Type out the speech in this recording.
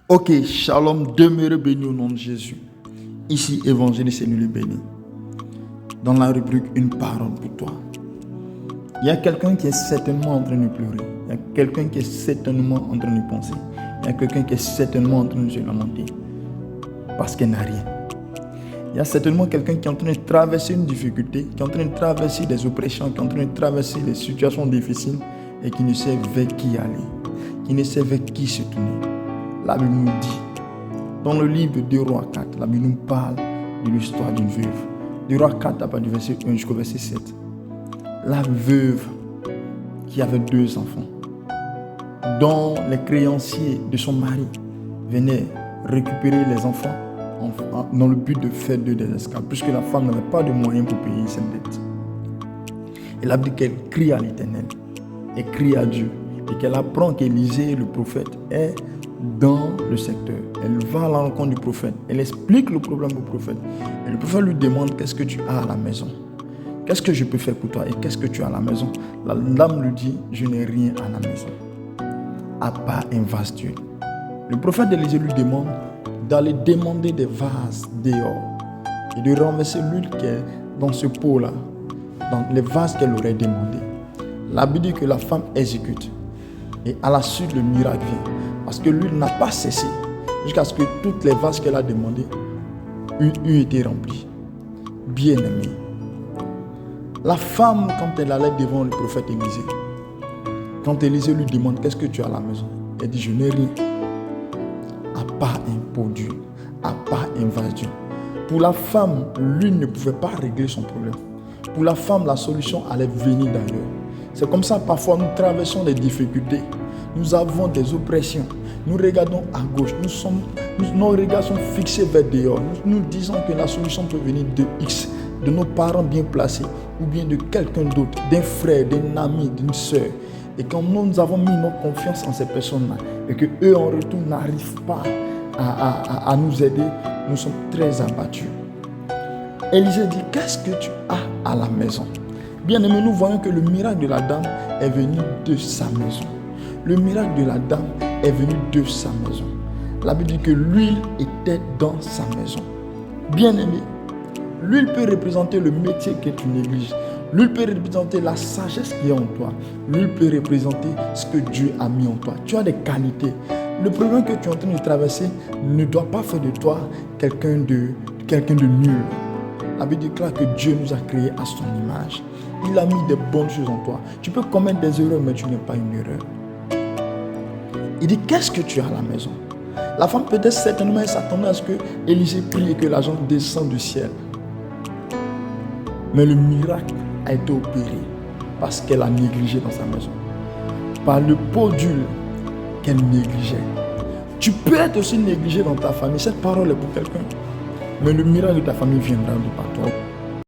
Ok, shalom, demeure béni au nom de Jésus. Ici, évangéliste et nul béni. Dans la rubrique Une parole pour toi. Il y a quelqu'un qui est certainement en train de pleurer. Il y a quelqu'un qui est certainement en train de penser. Il y a quelqu'un qui est certainement en train de se lamenter. Parce qu'elle n'a rien. Il y a certainement quelqu'un qui est en train de traverser une difficulté, qui est en train de traverser des oppressions, qui est en train de traverser des situations difficiles et qui ne sait vers qui aller, qui ne sait vers qui se tourner. La Bible nous dit, dans le livre de Rois 4, la Bible nous parle de l'histoire d'une veuve. De Rois 4, à partir du verset 1 jusqu'au verset 7. La veuve qui avait 2 enfants, dont les créanciers de son mari venaient récupérer les enfants dans le but de faire d'eux des esclaves, puisque la femme n'avait pas de moyens pour payer ses dettes. Et la Bible dit qu'elle crie à l'Éternel, elle crie à Dieu, et qu'elle apprend qu'Élisée, le prophète, est dans le secteur. Elle va à la rencontre du prophète, elle explique le problème au prophète, et le prophète lui demande: qu'est-ce que tu as à la maison? Qu'est-ce que je peux faire pour toi et qu'est-ce que tu as à la maison? La dame lui dit: je n'ai rien à la maison, à part un vase d'huile. Le prophète Élisée lui demande d'aller demander des vases dehors et de renverser l'huile qui est dans ce pot-là, dans les vases qu'elle aurait demandé. La Bible dit que la femme exécute et à la suite le miracle vient parce que l'huile n'a pas cessé jusqu'à ce que toutes les vases qu'elle a demandées euent été remplis. Bien-aimé, la femme, quand elle allait devant le prophète Élisée, quand Élisée lui demande: qu'est-ce que tu as à la maison? Elle dit: je n'ai rien, à part un pot d'huile, à part un vase d'huile. Pour la femme, l'huile ne pouvait pas régler son problème. Pour la femme, la solution allait venir d'ailleurs. C'est comme ça, parfois, nous traversons des difficultés. Nous avons des oppressions. Nous regardons à gauche. Nos regards sont fixés vers dehors. Nous disons que la solution peut venir de X, de nos parents bien placés, ou bien de quelqu'un d'autre, d'un frère, d'un ami, d'une soeur. Et quand nous avons mis notre confiance en ces personnes-là, et que eux en retour n'arrivent pas à nous aider, nous sommes très abattus. Élisée dit: qu'est-ce que tu as à la maison? Bien aimé, nous voyons que le miracle de la dame est venu de sa maison. Le miracle de la dame est venu de sa maison. La Bible dit que l'huile était dans sa maison. Bien aimé, l'huile peut représenter le métier que tu négliges. L'huile peut représenter la sagesse qui est en toi. L'huile peut représenter ce que Dieu a mis en toi. Tu as des qualités. Le problème que tu es en train de traverser ne doit pas faire de toi quelqu'un de nul. La Bible déclare que Dieu nous a créés à son image. Il a mis des bonnes choses en toi. Tu peux commettre des erreurs, mais tu n'es pas une erreur. Il dit: qu'est-ce que tu as à la maison? La femme peut-être certainement s'attendait à ce que Élisée prie et que l'argent descende du ciel. Mais le miracle a été opéré parce qu'elle a négligé dans sa maison. Par le pot d'huile qu'elle négligeait. Tu peux être aussi négligé dans ta famille. Cette parole est pour quelqu'un. Mais le miracle de ta famille viendra de par toi.